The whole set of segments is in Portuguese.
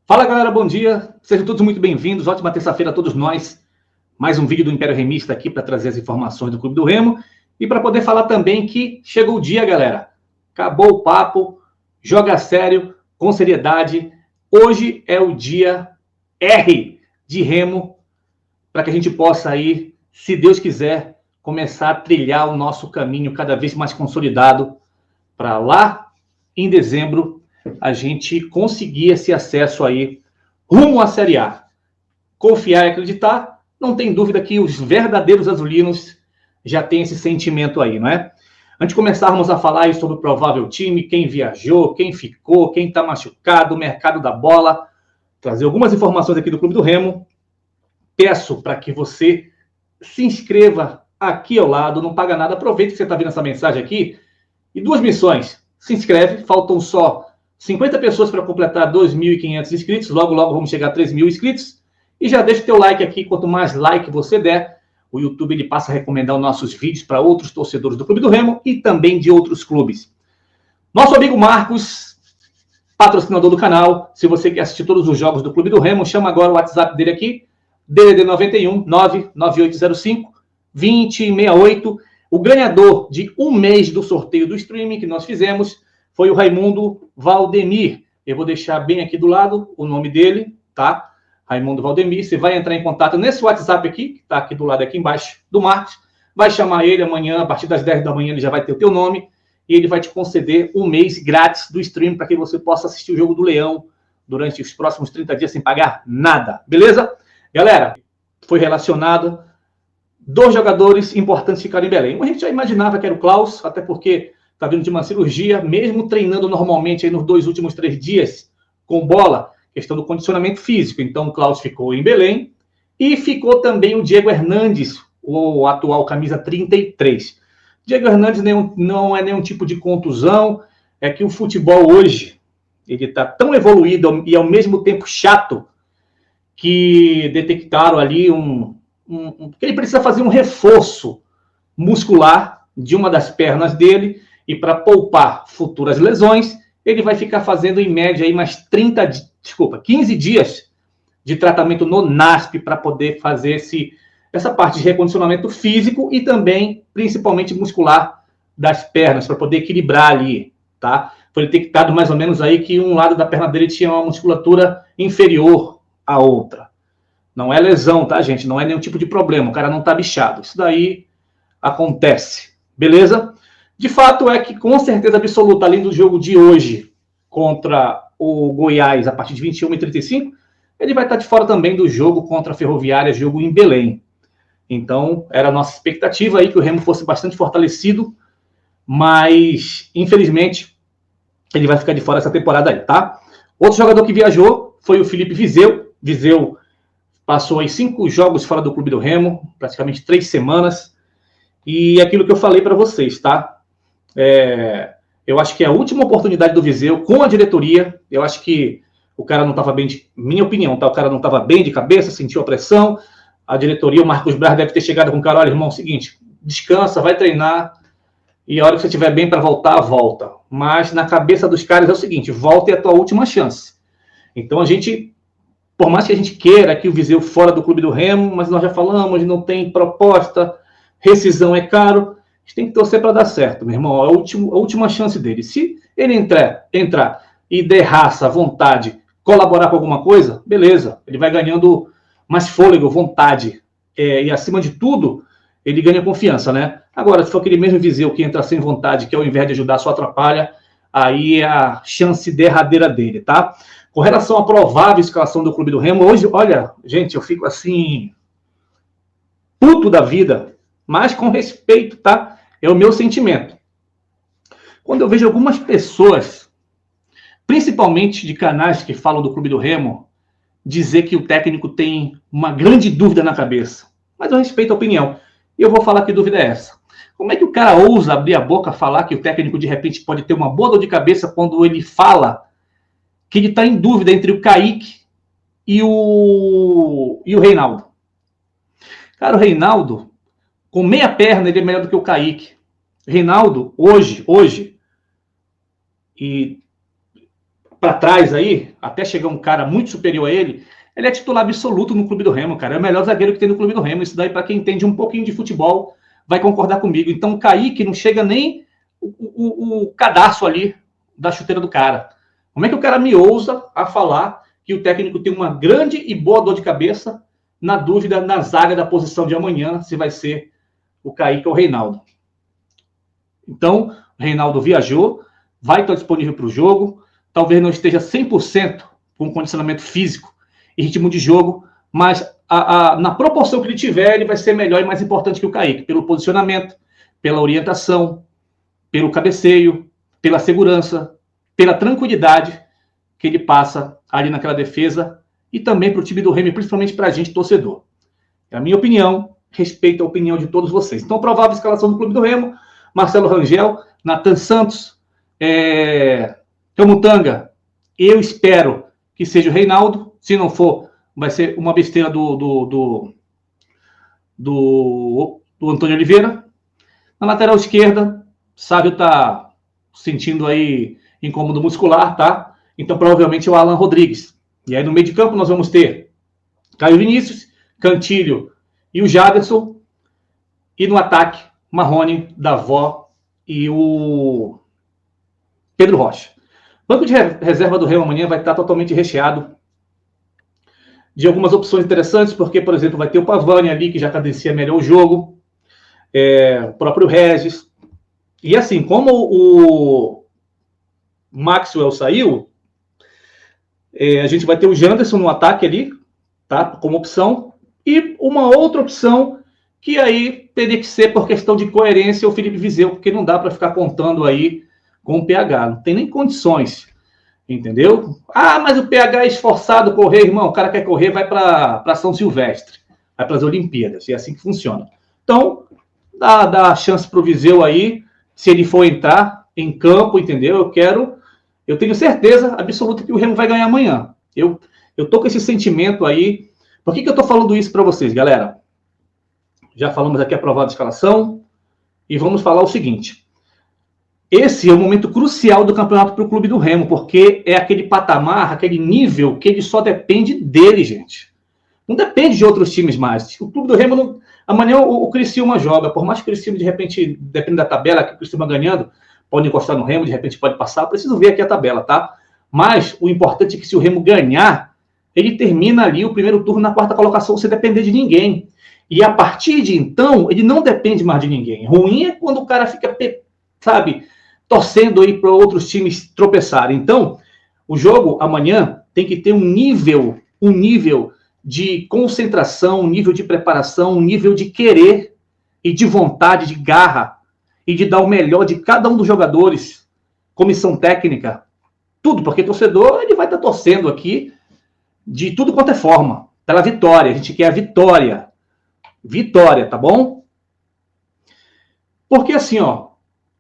Fala galera, bom dia, sejam todos muito bem-vindos, ótima terça-feira a todos nós. Mais um vídeo do Império Remista aqui para trazer as informações do Clube do Remo e para poder falar também que chegou o dia, galera. Acabou o papo, joga sério, com seriedade. Hoje é o dia R de Remo para que a gente possa aí, se Deus quiser, começar a trilhar o nosso caminho cada vez mais consolidado para lá em dezembro a gente conseguir esse acesso aí rumo à Série A. Confiar e acreditar, não tem dúvida que os verdadeiros azulinos já têm esse sentimento aí, não é? Antes de começarmos a falar aí sobre o provável time, quem viajou, quem ficou, quem está machucado, o mercado da bola, trazer algumas informações aqui do Clube do Remo, peço para que você se inscreva aqui ao lado, não paga nada, aproveita que você está vendo essa mensagem aqui, e duas missões, se inscreve, faltam só 50 pessoas para completar 2.500 inscritos, logo vamos chegar a 3.000 inscritos, e já deixa o teu like aqui, quanto mais like você der, o YouTube ele passa a recomendar os nossos vídeos para outros torcedores do Clube do Remo e também de outros clubes. Nosso amigo Marcos, patrocinador do canal, se você quer assistir todos os jogos do Clube do Remo, chama agora o WhatsApp dele aqui, DDD 91 99805 2068. O ganhador de um mês do sorteio do streaming que nós fizemos foi o Raimundo Valdemir. Eu vou deixar bem aqui do lado o nome dele, tá? Raimundo Valdemir. Você vai entrar em contato nesse WhatsApp aqui, que está aqui do lado, aqui embaixo, do Marcos. Vai chamar ele amanhã, a partir das 10 da manhã ele já vai ter o teu nome e ele vai te conceder um mês grátis do stream para que você possa assistir o jogo do Leão durante os próximos 30 dias sem pagar nada, beleza? Galera, foi relacionado 2 jogadores importantes ficaram em Belém. A gente já imaginava que era o Klaus, até porque está vindo de uma cirurgia, mesmo treinando normalmente aí nos 2 últimos 3 dias com bola, questão do condicionamento físico. Então o Klaus ficou em Belém e ficou também o Diego Hernandes, o atual camisa 33. Diego Hernandes não é nenhum tipo de contusão, é que o futebol hoje ele está tão evoluído e ao mesmo tempo chato que detectaram ali que ele precisa fazer um reforço muscular de uma das pernas dele. E para poupar futuras lesões, ele vai ficar fazendo em média aí mais 15 dias de tratamento no NASP para poder fazer essa parte de recondicionamento físico e também, principalmente, muscular das pernas, para poder equilibrar ali, tá? Foi detectado mais ou menos aí que um lado da perna dele tinha uma musculatura inferior à outra. Não é lesão, tá, gente? Não é nenhum tipo de problema, o cara não tá bichado. Isso daí acontece, beleza? De fato é que, com certeza absoluta, além do jogo de hoje contra o Goiás, a partir de 21h35, ele vai estar de fora também do jogo contra a Ferroviária, jogo em Belém. Então, era a nossa expectativa aí que o Remo fosse bastante fortalecido, mas, infelizmente, ele vai ficar de fora essa temporada aí, tá? Outro jogador que viajou foi o Felipe Viseu. Viseu passou aí 5 jogos fora do Clube do Remo, praticamente 3 semanas, e aquilo que eu falei para vocês, tá? Eu acho que é a última oportunidade do Viseu com a diretoria. Eu acho que o cara não estava bem, minha opinião, tá? O cara não estava bem de cabeça, sentiu a pressão. A diretoria, o Marcos Braz deve ter chegado com o cara, olha, irmão, é o seguinte, descansa, vai treinar e a hora que você estiver bem para voltar, volta. Mas na cabeça dos caras é o seguinte, volta é a tua última chance. Então a gente, por mais que a gente queira que o Viseu fora do Clube do Remo, mas nós já falamos, não tem proposta, rescisão é caro, a gente tem que torcer para dar certo, meu irmão. É a última chance dele. Se ele entrar e der raça, vontade, colaborar com alguma coisa, beleza. Ele vai ganhando mais fôlego, vontade. E acima de tudo, ele ganha confiança, né? Agora, se for aquele mesmo Viseu que entra sem vontade, que ao invés de ajudar só atrapalha, aí é a chance derradeira dele, tá? Com relação à provável escalação do Clube do Remo, hoje, olha, gente, eu fico assim, puto da vida, mas com respeito, tá? É o meu sentimento. Quando eu vejo algumas pessoas, principalmente de canais que falam do Clube do Remo, dizer que o técnico tem uma grande dúvida na cabeça. Mas eu respeito a opinião. E eu vou falar que dúvida é essa. Como é que o cara ousa abrir a boca falar que o técnico de repente pode ter uma boa dor de cabeça quando ele fala que ele está em dúvida entre o Kaique e o Reinaldo? Cara, o Reinaldo, com meia perna, ele é melhor do que o Kaique. Reinaldo, hoje, e para trás aí, até chegar um cara muito superior a ele, ele é titular absoluto no Clube do Remo, cara. É o melhor zagueiro que tem no Clube do Remo. Isso daí, para quem entende um pouquinho de futebol, vai concordar comigo. Então, o Kaique não chega nem o cadastro ali da chuteira do cara. Como é que o cara me ousa a falar que o técnico tem uma grande e boa dor de cabeça na dúvida na zaga da posição de amanhã, se vai ser o Kaique ou o Reinaldo? Então, o Reinaldo viajou, vai estar disponível para o jogo, talvez não esteja 100% com condicionamento físico e ritmo de jogo, mas na proporção que ele tiver, ele vai ser melhor e mais importante que o Kaique, pelo posicionamento, pela orientação, pelo cabeceio, pela segurança, pela tranquilidade que ele passa ali naquela defesa e também para o time do Remo, principalmente para a gente, torcedor. É a minha opinião, respeito a opinião de todos vocês. Então, provável escalação do Clube do Remo: Marcelo Rangel, Nathan Santos, Camutanga, eu espero que seja o Reinaldo. Se não for, vai ser uma besteira do Antônio Oliveira. Na lateral esquerda, Sávio está sentindo aí incômodo muscular, tá? Então, provavelmente é o Alan Rodrigues. E aí, no meio de campo, nós vamos ter Caio Vinícius, Cantilho e o Jaderson. E no ataque, Marrone, Davó e o Pedro Rocha. O banco de reserva do Remo amanhã vai estar totalmente recheado de algumas opções interessantes, porque, por exemplo, vai ter o Pavani ali, que já cadencia melhor o jogo, o próprio Regis. E assim, como o Maxwell saiu, a gente vai ter o Janderson no ataque ali, tá? Como opção. E uma outra opção que aí teria que ser, por questão de coerência, o Felipe Viseu, porque não dá para ficar contando aí com o PH. Não tem nem condições, entendeu? Ah, mas o PH é esforçado correr, irmão. O cara quer correr, vai para São Silvestre, vai para as Olimpíadas. E é assim que funciona. Então, dá chance para o Viseu aí, se ele for entrar em campo, entendeu? Eu tenho certeza absoluta que o Remo vai ganhar amanhã. Eu tô com esse sentimento aí. Por que eu tô falando isso para vocês, galera? Já falamos aqui aprovada a escalação e vamos falar o seguinte. Esse é o momento crucial do campeonato para o Clube do Remo, porque é aquele patamar, aquele nível que ele só depende dele, gente. Não depende de outros times mais. O Clube do Remo, não... amanhã o Criciúma joga, por mais que o Criciúma, de repente, depende da tabela, que o Criciúma ganhando, pode encostar no Remo, de repente pode passar. Preciso ver aqui a tabela, tá? Mas o importante é que se o Remo ganhar, ele termina ali o primeiro turno na quarta colocação sem depender de ninguém. E a partir de então, ele não depende mais de ninguém. Ruim é quando o cara fica, sabe, torcendo aí para outros times tropeçarem. Então, o jogo amanhã tem que ter um nível de concentração, um nível de preparação, um nível de querer e de vontade, de garra, e de dar o melhor de cada um dos jogadores, comissão técnica, tudo, porque torcedor ele vai estar torcendo aqui de tudo quanto é forma, pela vitória. A gente quer a vitória. Vitória, tá bom? Porque assim, ó,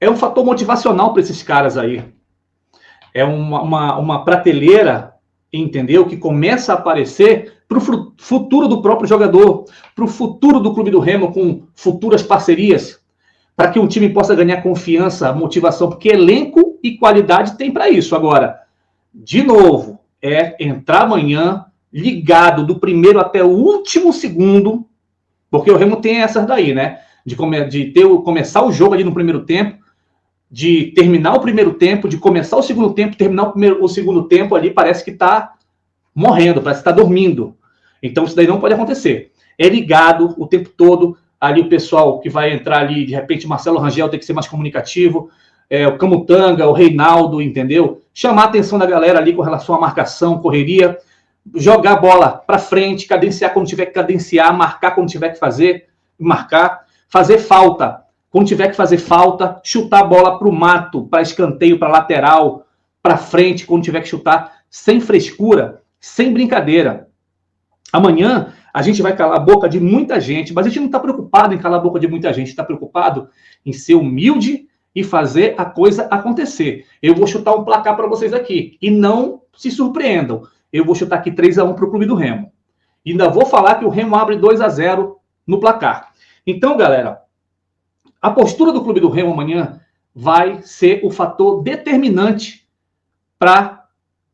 é um fator motivacional para esses caras aí. É uma prateleira, entendeu? Que começa a aparecer para o futuro do próprio jogador, para o futuro do Clube do Remo, com futuras parcerias, para que um time possa ganhar confiança, motivação, porque elenco e qualidade tem para isso. Agora, de novo, é entrar amanhã ligado do primeiro até o último segundo, porque o Remo tem essas daí, né? Começar o jogo ali no primeiro tempo, de terminar o primeiro tempo, de começar o segundo tempo, terminar o segundo tempo ali, parece que está morrendo, parece que está dormindo. Então isso daí não pode acontecer. É ligado o tempo todo, ali o pessoal que vai entrar ali, de repente Marcelo Rangel tem que ser mais comunicativo, o Camutanga, o Reinaldo, entendeu? Chamar a atenção da galera ali com relação à marcação, correria, jogar a bola para frente, cadenciar quando tiver que cadenciar, marcar quando tiver que marcar, fazer falta quando tiver que fazer falta, chutar a bola para o mato, para escanteio, para lateral, para frente, quando tiver que chutar, sem frescura, sem brincadeira. Amanhã a gente vai calar a boca de muita gente, mas a gente não está preocupado em calar a boca de muita gente, está preocupado em ser humilde e fazer a coisa acontecer. Eu vou chutar um placar para vocês aqui, e não se surpreendam. Eu vou chutar aqui 3-1 para o Clube do Remo. E ainda vou falar que o Remo abre 2-0 no placar. Então, galera, a postura do Clube do Remo amanhã vai ser o fator determinante para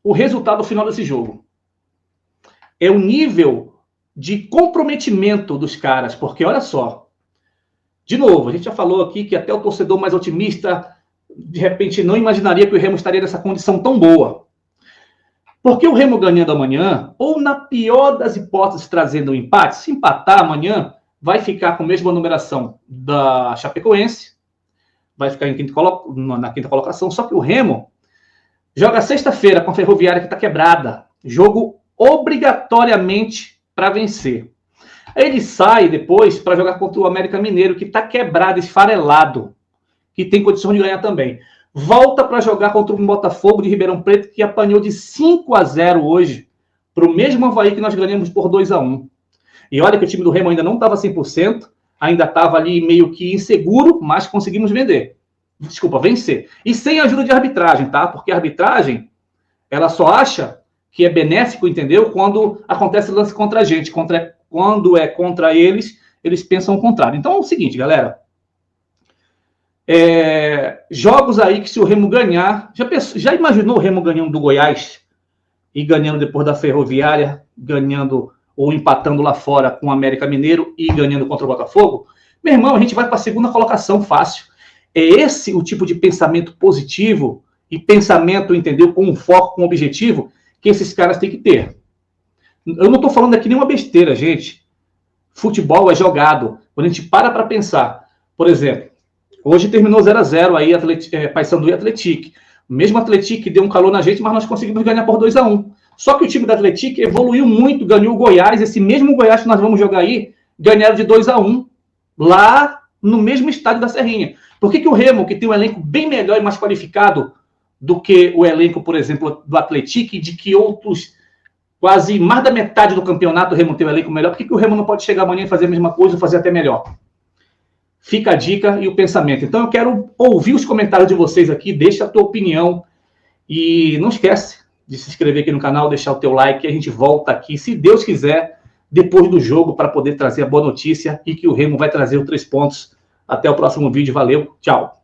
o resultado final desse jogo. É o nível de comprometimento dos caras, porque olha só, de novo, a gente já falou aqui que até o torcedor mais otimista, de repente, não imaginaria que o Remo estaria nessa condição tão boa. Porque o Remo ganhando amanhã, ou na pior das hipóteses trazendo um empate, se empatar amanhã, vai ficar com a mesma numeração da Chapecoense, vai ficar na quinta colocação, só que o Remo joga sexta-feira com a Ferroviária, que está quebrada, jogo obrigatoriamente para vencer. Aí ele sai depois para jogar contra o América Mineiro, que está quebrado, esfarelado, que tem condições de ganhar também. Volta para jogar contra o Botafogo de Ribeirão Preto, que apanhou de 5-0 hoje, para o mesmo Avaí que nós ganhamos por 2-1. E olha que o time do Remo ainda não estava 100%, ainda estava ali meio que inseguro, mas conseguimos vencer. E sem ajuda de arbitragem, tá? Porque a arbitragem, ela só acha que é benéfico, entendeu? Quando acontece lance contra a gente. Quando é contra eles, eles pensam o contrário. Então é o seguinte, galera. Jogos aí que se o Remo ganhar... Já imaginou o Remo ganhando do Goiás? E ganhando depois da Ferroviária, ganhando ou empatando lá fora com o América Mineiro e ganhando contra o Botafogo? Meu irmão, a gente vai para a segunda colocação fácil. É esse o tipo de pensamento positivo e pensamento, entendeu? Com um foco, com um objetivo que esses caras têm que ter. Eu não estou falando aqui nenhuma besteira, gente. Futebol é jogado. Quando a gente para pensar, por exemplo, hoje terminou 0-0 aí, Paysandu e Atlético. O mesmo Atlético deu um calor na gente, mas nós conseguimos ganhar por 2-1. Só que o time do Atlético evoluiu muito, ganhou o Goiás. Esse mesmo Goiás que nós vamos jogar aí, ganharam de 2-1 lá no mesmo estádio da Serrinha. Por que o Remo, que tem um elenco bem melhor e mais qualificado do que o elenco, por exemplo, do Atlético, e de que outros, quase mais da metade do campeonato, o Remo tem um elenco melhor, por que o Remo não pode chegar amanhã e fazer a mesma coisa ou fazer até melhor? Fica a dica e o pensamento. Então eu quero ouvir os comentários de vocês aqui, deixa a tua opinião e não esquece de se inscrever aqui no canal, deixar o teu like, e a gente volta aqui, se Deus quiser, depois do jogo, para poder trazer a boa notícia e que o Remo vai trazer os 3 pontos. Até o próximo vídeo, valeu, tchau!